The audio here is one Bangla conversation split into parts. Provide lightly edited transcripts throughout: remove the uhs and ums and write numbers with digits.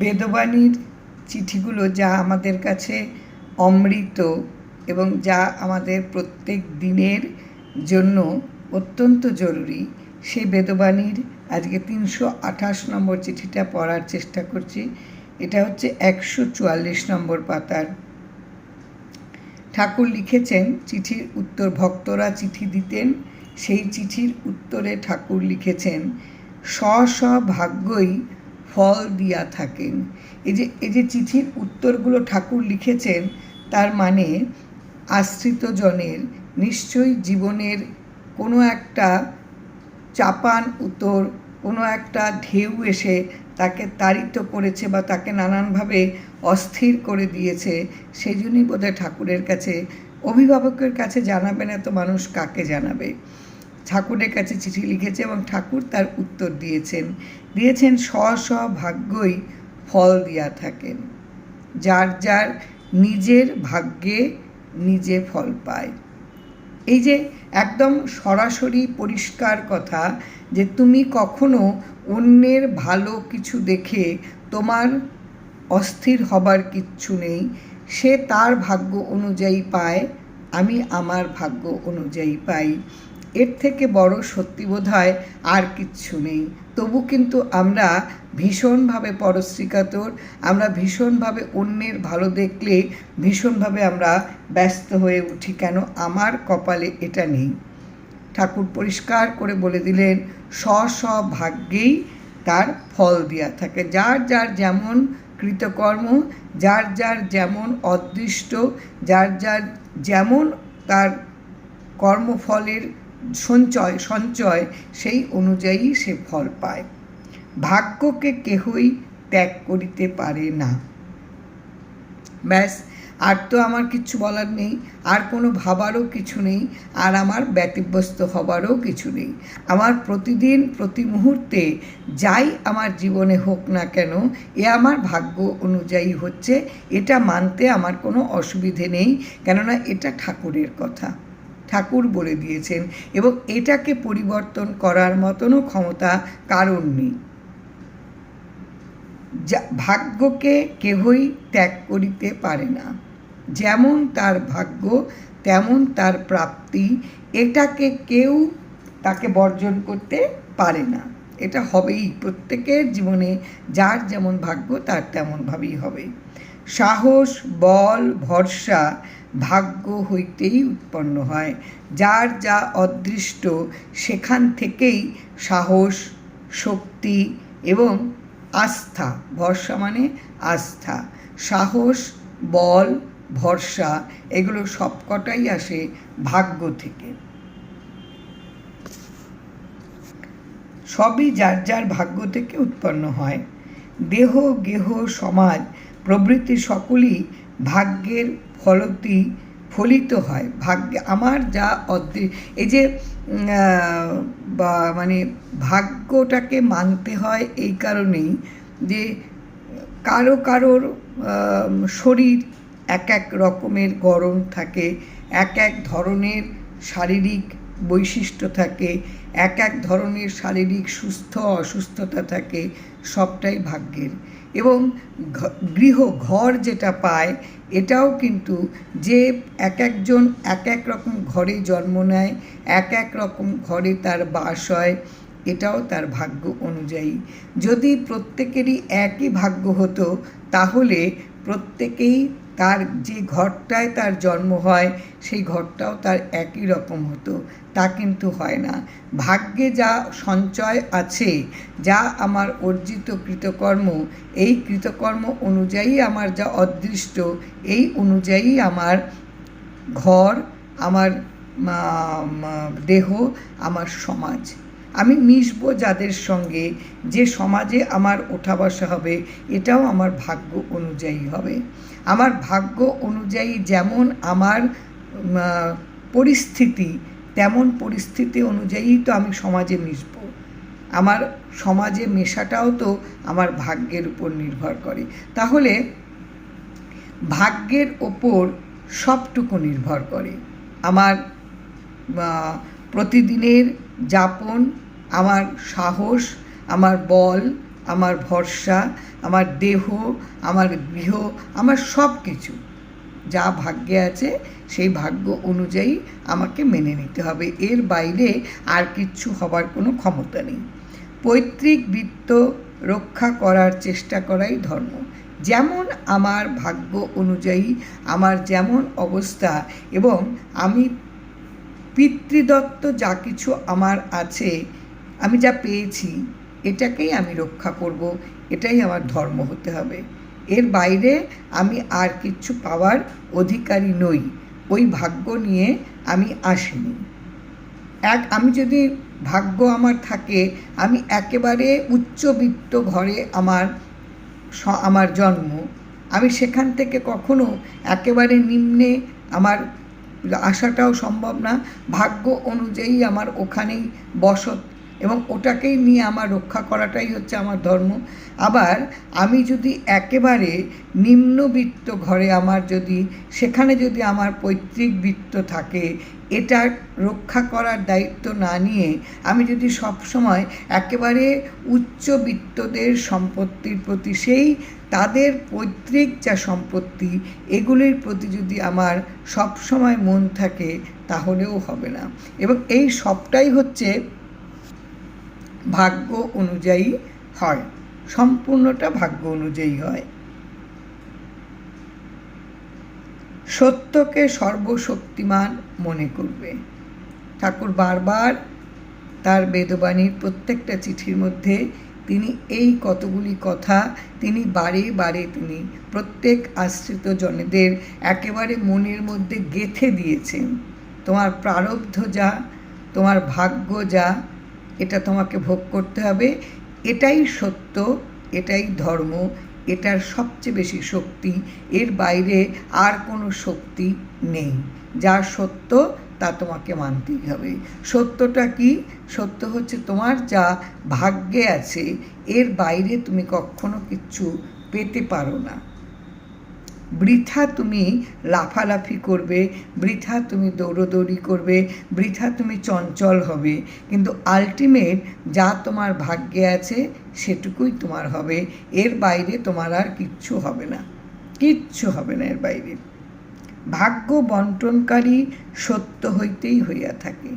বেদবাণীর চিঠিগুলো যা আমাদের কাছে অমৃত এবং যা আমাদের প্রত্যেক দিনের জন্য অত্যন্ত জরুরি, সেই বেদবাণীর আজকে 328 নম্বর চিঠিটা পড়ার চেষ্টা করছি। এটা হচ্ছে 144 নম্বর পাতার। ঠাকুর লিখেছেন চিঠির উত্তর, ভক্তরা চিঠি দিতেন, সেই চিঠির উত্তরে ঠাকুর লিখেছেন, স্ব ভাগ্যই ফল দিয়া থাকেন। এই যে চিঠির উত্তরগুলো ঠাকুর লিখেছেন, তার মানে আশ্রিতজনের নিশ্চয়ই জীবনের কোনো একটা চাপান উত্তর, কোনো একটা ঢেউ এসে তাকে তাড়িত করেছে বা তাকে নানানভাবে অস্থির করে দিয়েছে। সেই জন্যই বোধহয় ঠাকুরের কাছে, অভিভাবকের কাছে জানাবে না তো মানুষ কাকে জানাবে। ঠাকুরের কাছে চিঠি লিখেছে এবং ঠাকুর তার উত্তর দিয়েছেন স্ব ভাগ্যই ফল দিয়া থাকেন। যার যার নিজের ভাগ্যে নিজে ফল পায়। এই যে একদম সরাসরি পরিষ্কার কথা, যে তুমি কখনো অন্যের ভালো কিছু দেখে তোমার অস্থির হবার কিচ্ছু নেই। সে তার ভাগ্য অনুযায়ী পায়, আমি আমার ভাগ্য অনুযায়ী পাই। এর থেকে বড় সত্যি বোধহয় আর কিচ্ছু নেই। তবু কিন্তু আমরা ভীষণভাবে পরশ্রীকাতর, আমরা ভীষণভাবে অন্যের ভালো দেখলে ভীষণভাবে আমরা ব্যস্ত হয়ে উঠি, কেন আমার কপালে এটা নেই। ঠাকুর পরিষ্কার করে বলে দিলেন স্ব ভাগ্যেই তার ফল দিয়া থাকে। যার যার যেমন কৃতকর্ম, যার যার যেমন অদৃষ্ট, যার যার যেমন তার কর্মফলের সঞ্চয় সেই অনুযায়ী সে ফল পায়। ভাগ্যকে কেহই ত্যাগ করিতে পারে না। ব্যাস, আর তো আমার কিছু বলার নেই, আর কোনো ভাবারও কিছু নেই, আর আমার ব্যতিব্যস্ত হবারও কিছু নেই। আমার প্রতিদিন প্রতি মুহূর্তে যাই আমার জীবনে হোক না কেন, এ আমার ভাগ্য অনুযায়ী হচ্ছে, এটা মানতে আমার কোনো অসুবিধে নেই, কেননা এটা ঠাকুরের কথা, ঠাকুর বলে দিয়েছেন, এবং এটাকে পরিবর্তন করার মতনও ক্ষমতা কারণ নেই। ভাগ্যকে কেহই ত্যাগ করিতে পারে না। যেমন তার ভাগ্য তেমন তার প্রাপ্তি, এটাকে কেউ তাকে বর্জন করতে পারে না। এটা হবেই প্রত্যেকের জীবনে, যার যেমন ভাগ্য তার তেমনভাবেই হবে। সাহস, বল, ভরসা ভাগ্য হইতেই উৎপন্ন হয়। যার যা অদৃষ্ট সেখান থেকেই সাহস, শক্তি এবং আস্থা, ভরসা মানে আস্থা, সাহস, বল, ভরসা, এগুলো সবকটাই আসে ভাগ্য থেকে। সবই যার যার ভাগ্য থেকে উৎপন্ন হয়। দেহ, গেহ, সমাজ প্রভৃতি সকলই ভাগ্যের ফলিত হয়। ভাগ্যে আমার যা এই যে মানে ভাগ্যটাকে মানতে হয় এই কারণেই যে কারোর শরীর এক এক রকমের গড়ন থাকে, এক এক ধরনের শারীরিক বৈশিষ্ট্য থাকে, এক এক ধরনের শারীরিক সুস্থ অসুস্থতা থাকে, সবটাই ভাগ্যের। এবং ঘর যেটা পায়, এটাও কিন্তু যে এক একজন এক এক রকম ঘরে জন্ম নেয়, এক এক রকম ঘরে তার বাস হয়, এটাও তার ভাগ্য অনুযায়ী। যদি প্রত্যেকেরই একই ভাগ্য হতো, তাহলে প্রত্যেকেই তার যে ঘরটায় তার জন্ম হয় সেই ঘরটাও তার একই রকম হতো, তা কিন্তু হয় না। ভাগ্যে যা সঞ্চয় আছে, যা আমার অর্জিত কৃতকর্ম, এই কৃতকর্ম অনুযায়ী আমার যা অদৃষ্ট, এই অনুযায়ী আমার ঘর, আমার দেহ, আমার সমাজ। আমি মিশবো যাদের সঙ্গে, যে সমাজে আমার ওঠা বসা হবে, এটাও আমার ভাগ্য অনুযায়ী হবে। আমার ভাগ্য অনুযায়ী যেমন আমার পরিস্থিতি, তেমন পরিস্থিতি অনুযায়ী তো আমি সমাজে মিশব। আমার সমাজে মেশাটাও তো আমার ভাগ্যের উপর নির্ভর করে। তাহলে ভাগ্যের ওপর সবটুকু নির্ভর করে। আমার প্রতিদিনের যাপন, আমার সাহস, আমার বল, আমার ভরসা, আমার দেহ, আমার গৃহ, আমার সব কিছু যা ভাগ্যে আছে সেই ভাগ্য অনুযায়ী আমাকে মেনে নিতে হবে। এর বাইরে আর কিচ্ছু হবার কোনো ক্ষমতা নেই। পৈতৃক বৃত্ত রক্ষা করার চেষ্টা করাই ধর্ম। যেমন আমার ভাগ্য অনুযায়ী আমার যেমন অবস্থা এবং আমি পিতৃদত্ত যা কিছু আমার আছে, আমি যা পেয়েছি, এটাকেই আমি রক্ষা করব, এটাই আমার ধর্ম হতে হবে। এর বাইরে আমি আর কিচ্ছু পাওয়ার অধিকারী নই। ওই ভাগ্য নিয়ে আমি আসিনি। আমি যদি ভাগ্য আমার থাকে, আমি একেবারে উচ্চবিত্ত ঘরে আমার জন্ম, আমি সেখান থেকে কখনো একেবারে নিম্নে আমার আসাটাও সম্ভব না। ভাগ্য অনুযায়ী আমার ওখানেই বসত এবং ওটাকেই নিয়ে আমার রক্ষা করাটাই হচ্ছে আমার ধর্ম। আবার আমি যদি একেবারে নিম্নবিত্ত ঘরে সেখানে যদি আমার পৈতৃক বৃত্ত থাকে, এটা রক্ষা করার দায়িত্ব না নিয়ে আমি যদি সবসময় একেবারে উচ্চবিত্তদের সম্পত্তির প্রতি, তাদের পৈতৃক যা সম্পত্তি, এগুলির প্রতি যদি আমার সবসময় মন থাকে, তাহলেও হবে না। এবং এই সবটাই হচ্ছে ভাগ্য অনুযায়ী হয়, সম্পূর্ণটা ভাগ্য অনুযায়ী হয়। সত্যকে সর্বশক্তিমান মনে করবে। ঠাকুর বারবার তার বেদবাণীর প্রত্যেকটা চিঠির মধ্যে তিনি এই কতগুলি কথা তিনি বারে বারে তিনি প্রত্যেক আশ্রিত জনেদের একেবারে মনের মধ্যে গেঁথে দিয়েছেন। তোমার প্রারব্ধ যা, তোমার ভাগ্য যা, এটা তোমাকে ভোগ করতে হবে। এটাই সত্য, এটাই ধর্ম, এটার সবচেয়ে বেশি শক্তি। এর বাইরে আর কোনো শক্তি নেই। যা সত্য তা তোমাকে মানতেই হবে। সত্যটা কি? সত্য হচ্ছে তোমার যা ভাগ্যে আছে, এর বাইরে তুমি কখনো কিচ্ছু পেতে পারো না। বৃথা তুমি লাফালাফি করবে, বৃথা তুমি দৌড়োদৌড়ি করবে, বৃথা তুমি চঞ্চল হবে, কিন্তু আলটিমেট যা তোমার ভাগ্যে আছে সেটুকুই তোমার হবে। এর বাইরে তোমার আর কিচ্ছু হবে না, কিচ্ছু হবে না এর বাইরে। ভাগ্য বন্টনকারী সত্য হইতেই হইয়া থাকে।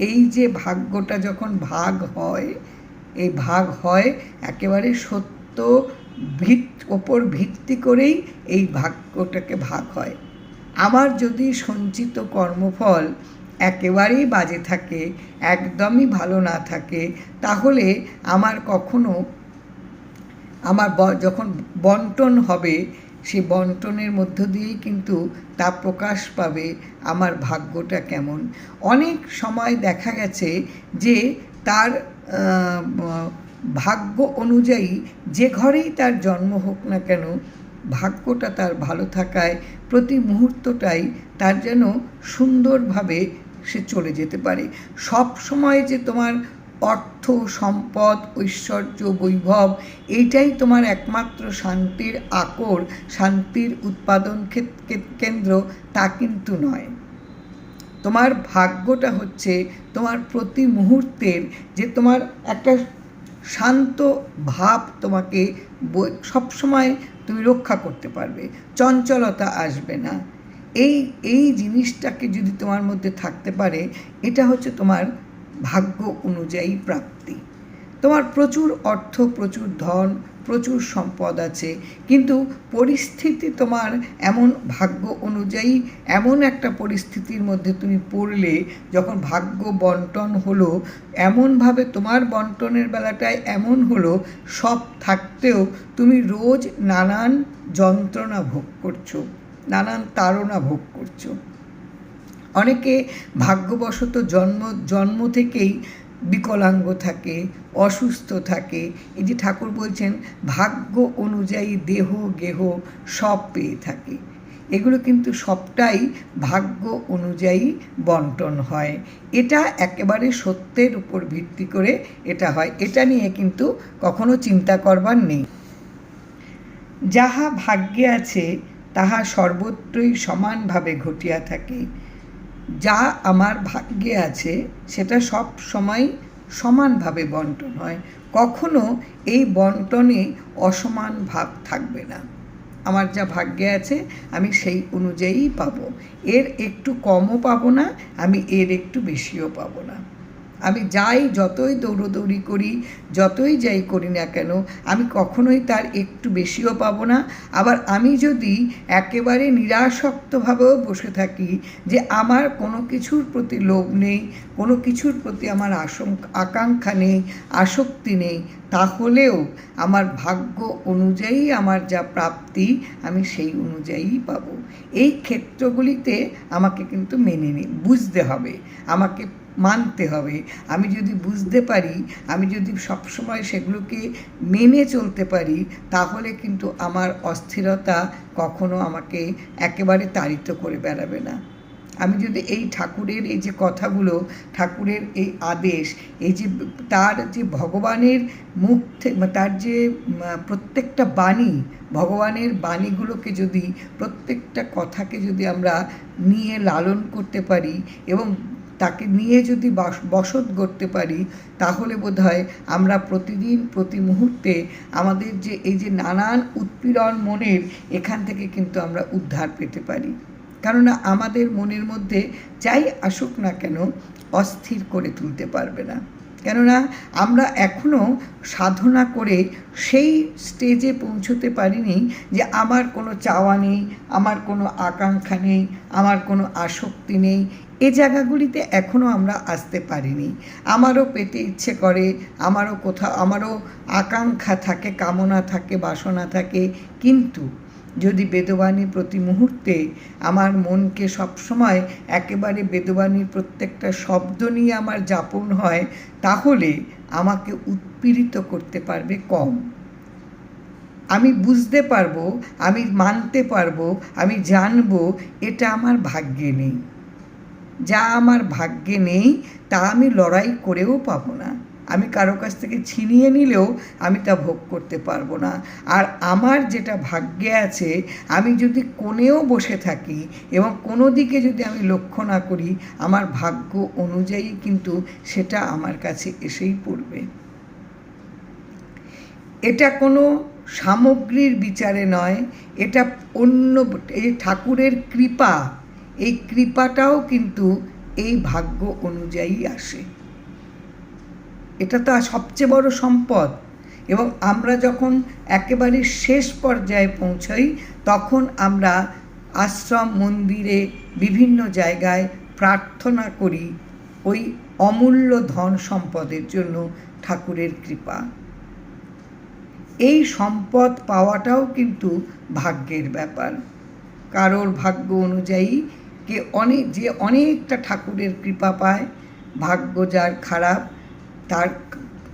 এই যে ভাগ্যটা যখন ভাগ হয়, এই ভাগ হয় একেবারে সত্য ওপর ভিত্তি করেই এই ভাগ্যটাকে ভাগ হয়। আমার যদি সঞ্চিত কর্মফল একেবারেই বাজে থাকে, একদমই ভালো না থাকে, তাহলে আমার কখনো যখন বন্টন হবে, সেই বন্টনের মধ্য দিয়েই কিন্তু তা প্রকাশ পাবে আমার ভাগ্যটা কেমন। অনেক সময় দেখা গেছে যে তার ভাগ্য অনুযায়ী যে ঘরেই তার জন্ম হোক না কেন, ভাগ্যটা তার ভালো থাকায় প্রতি মুহূর্তটাই তার যেন সুন্দরভাবে সে চলে যেতে পারে। সব সময় যে তোমার অর্থ, সম্পদ, ঐশ্বর্য, বৈভব এইটাই তোমার একমাত্র শান্তির আকর, শান্তির উৎপাদন কেন্দ্র, তা কিন্তু নয়। তোমার ভাগ্যটা হচ্ছে তোমার প্রতি মুহূর্তের যে তোমার একটা শান্ত ভাব তোমাকে সবসময় তুমি রক্ষা করতে পারবে, চঞ্চলতা আসবে না। এই জিনিসটাকে যদি তোমার মধ্যে থাকতে পারে, এটা হচ্ছে তোমার ভাগ্য অনুযায়ী প্রাপ্তি। তোমার প্রচুর অর্থ, প্রচুর ধন, প্রচুর সম্পদ আছে, কিন্তু পরিস্থিতি তোমার এমন ভাগ্য অনুযায়ী এমন একটা পরিস্থিতির মধ্যে তুমি পড়লে, যখন ভাগ্য বন্টন হলো, এমনভাবে তোমার বন্টনের বেলাটায় এমন হলো, সব থাকতেও তুমি রোজ নানান যন্ত্রণা ভোগ করছো, নানান তাড়না ভোগ করছো। অনেকে ভাগ্যবশত জন্ম থেকেই বিকলাঙ্গ থাকে, অসুস্থ থাকে। এই যে ঠাকুর বলছেন ভাগ্য অনুযায়ী দেহ গেহ সব পেয়ে থাকে, এগুলো কিন্তু সবটাই ভাগ্য অনুযায়ী বন্টন হয়। এটা একেবারে সত্যের উপর ভিত্তি করে এটা হয়, এটা নিয়ে কিন্তু কখনো চিন্তা করবার নেই। যাহা ভাগ্যে আছে তাহা সর্বত্রই সমানভাবে ঘটিয়া থাকে। যা আমার ভাগ্যে আছে সেটা সব সময় সমানভাবে বন্টন হয়, কখনো এই বন্টনে অসমান ভাব থাকবে না। আমার যা ভাগ্যে আছে আমি সেই অনুযায়ী পাবো, এর একটু কমও পাবো না, আমি এর একটু বেশিও পাবো না। আমি যাই, যতই দৌড়োদৌড়ি করি, যতই যাই করি না কেন, আমি কখনোই তার একটু বেশিও পাবো না। আবার আমি যদি একেবারে নিরাসক্তভাবেও বসে থাকি যে আমার কোনো কিছুর প্রতি লোভ নেই, কোনো কিছুর প্রতি আমার আকাঙ্ক্ষা নেই, আসক্তি নেই, তাহলেও আমার ভাগ্য অনুযায়ী আমার যা প্রাপ্তি আমি সেই অনুযায়ী পাবো। এই ক্ষেত্রগুলিতে আমাকে কিন্তু মেনে বুঝতে হবে, আমাকে মানতে হবে। আমি যদি বুঝতে পারি, আমি যদি সবসময় সেগুলোকে মেনে চলতে পারি, তাহলে কিন্তু আমার অস্থিরতা কখনো আমাকে একেবারে তাড়িত করে বেড়াবে না। আমি যদি এই ঠাকুরের এই যে কথাগুলো, ঠাকুরের এই আদেশ, এই যে তার যে ভগবানের মুখ থেকে, তার যে প্রত্যেকটা বাণী, ভগবানের বাণীগুলোকে যদি, প্রত্যেকটা কথাকে যদি আমরা নিয়ে লালন করতে পারি এবং তাকে নিয়ে যদি বসত করতে পারি, তাহলে বোধহয় আমরা প্রতিদিন প্রতি মুহূর্তে আমাদের যে এই যে নানান উৎপীড়ন মনের, এখান থেকে কিন্তু আমরা উদ্ধার পেতে পারি। কেননা আমাদের মনের মধ্যে যাই আসুক না কেন অস্থির করে তুলতে পারবে না। কেননা আমরা এখনও সাধনা করে সেই স্টেজে পৌঁছতে পারিনি যে আমার কোনো চাওয়া নেই, আমার কোনো আকাঙ্ক্ষা নেই, আমার কোনো আসক্তি নেই। এই জায়গাগুলিতে এখনও আমরা আসতে পারিনি। আমারও পেতে ইচ্ছে করে, আমারও আকাঙ্ক্ষা থাকে, কামনা থাকে, বাসনা থাকে, কিন্তু যদি বেদবাণী প্রতি মুহূর্তে আমার মনকে সবসময় একেবারে বেদবাণীর প্রত্যেকটা শব্দ নিয়ে আমার যাপন হয়, তাহলে আমাকে উৎপীড়িত করতে পারবে কম। আমি বুঝতে পারবো, আমি মানতে পারবো, আমি জানবো এটা আমার ভাগ্যে নেই। যা আমার ভাগ্যে নেই তা আমি লড়াই করেও পাবো না। আমি কারো কাছ থেকে ছিনিয়ে নিলেও আমি তা ভোগ করতে পারবো না। আর আমার যেটা ভাগ্যে আছে, আমি যদি কোণেও বসে থাকি এবং কোনো দিকে যদি আমি লক্ষ্য না করি, আমার ভাগ্য অনুযায়ী কিন্তু সেটা আমার কাছে এসেই পড়বে। এটা কোনো সামগ্রীর বিচারে নয়, এটা অন্য এই ঠাকুরের কৃপা, এই কৃপাটাও কিন্তু এই ভাগ্য অনুযায়ী আসে। এটা তো সবচেয়ে বড় সম্পদ। এবং আমরা যখন একেবারে শেষ পর্যায়ে পৌঁছাই, তখন আমরা আশ্রম, মন্দিরে, বিভিন্ন জায়গায় প্রার্থনা করি ওই অমূল্য ধন সম্পদের জন্য, ঠাকুরের কৃপা। এই সম্পদ পাওয়াটাও কিন্তু ভাগ্যের ব্যাপার। কারোর ভাগ্য অনুযায়ী যে অনেকটা ঠাকুরের কৃপা পায়, ভাগ্য যার খারাপ, তার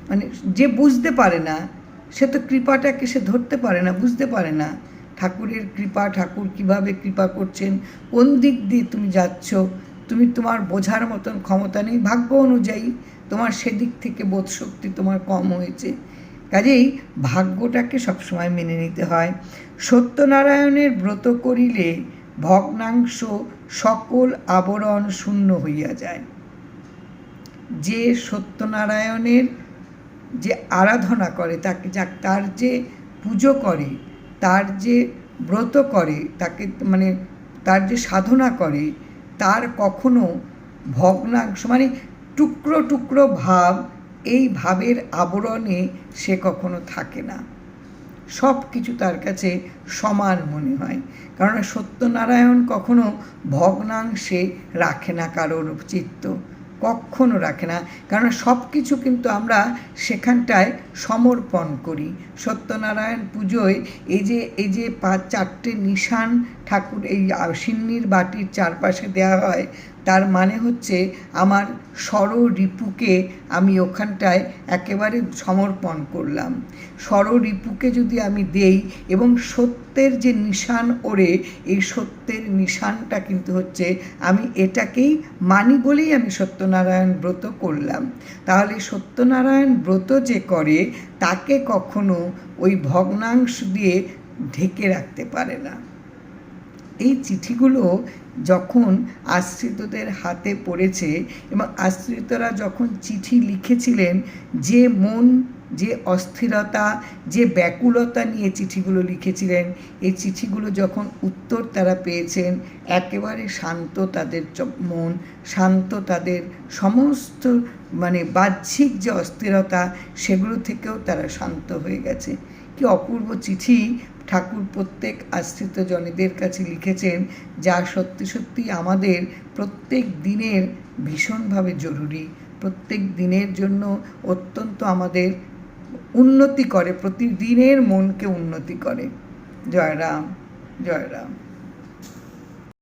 মানে যে বুঝতে পারে না, সে তো কৃপাটাকে সে ধরতে পারে না, বুঝতে পারে না ঠাকুরের কৃপা, ঠাকুর কিভাবে কৃপা করছেন, কোন দিক দিয়ে তুমি যাচ্ছ, তুমি তোমার বোঝার মতন ক্ষমতা নেই, ভাগ্য অনুযায়ী তোমার সেদিক থেকে বোধশক্তি তোমার কম হয়েছে। কাজেই ভাগ্যটাকে সবসময় মেনে নিতে হয়। সত্যনারায়ণের ব্রত করিলে ভগ্নাংশ সকল আবরণ শূন্য হইয়া যায়। যে সত্যনারায়ণের যে আরাধনা করে, তার যে পুজো করে, তার যে ব্রত করে, তার যে সাধনা করে, তার কখনো ভগ্নাংশ টুকরো টুকরো ভাব, এই ভাবের আবরণে সে কখনো থাকে না। সব কিছু তার কাছে সমান মনে হয়। কারণ সত্যনারায়ণ কখনো ভগ্নাংশে রাখে না কারোর চিত্ত, কখনো রাখে না। কারণ সব কিছু কিন্তু আমরা সেখানটায় সমর্পণ করি। সত্যনারায়ণ পুজোয় এই যে 4টে নিশান ঠাকুর এই সিন্নির বাটির চারপাশে দেওয়া হয়, তার মানে হচ্ছে আমার ষড়রিপুকে আমি ওখানটায় একেবারে সমর্পণ করলাম। ষড়রিপুকে যদি আমি দেই এবং সত্যের যে নিশান ওরে, এই সত্যের নিশানটা কিন্তু হচ্ছে আমি এটাকেই মানি বলেই আমি সত্যনারায়ণ ব্রত করলাম। তাহলে সত্যনারায়ণ ব্রত যে করে, তাকে কখনো ওই ভগ্নাংশ দিয়ে ঢেকে রাখতে পারে না। এই চিঠিগুলো যখন আশ্রিতদের হাতে পড়েছে এবং আশ্রিতরা যখন চিঠি লিখেছিলেন, যে মন যে অস্থিরতা, যে ব্যাকুলতা নিয়ে চিঠিগুলো লিখেছিলেন, এই চিঠিগুলো যখন উত্তর তারা পেয়েছেন, একেবারে শান্ত তাদের মন, শান্ত তাদের সমস্ত বাহ্যিক যে অস্থিরতা, সেগুলো থেকেও তারা শান্ত হয়ে গেছে। কি অপূর্ব চিঠি ঠাকুর প্রত্যেক আশ্রিত জনেদের কাছে লিখেছেন, যা সত্যি সত্যি আমাদের প্রত্যেক দিনের ভীষণভাবে জরুরি, প্রত্যেক দিনের জন্য অত্যন্ত আমাদের উন্নতি করে, প্রতিদিনের মনকে উন্নতি করে। জয় রাম, জয় রাম।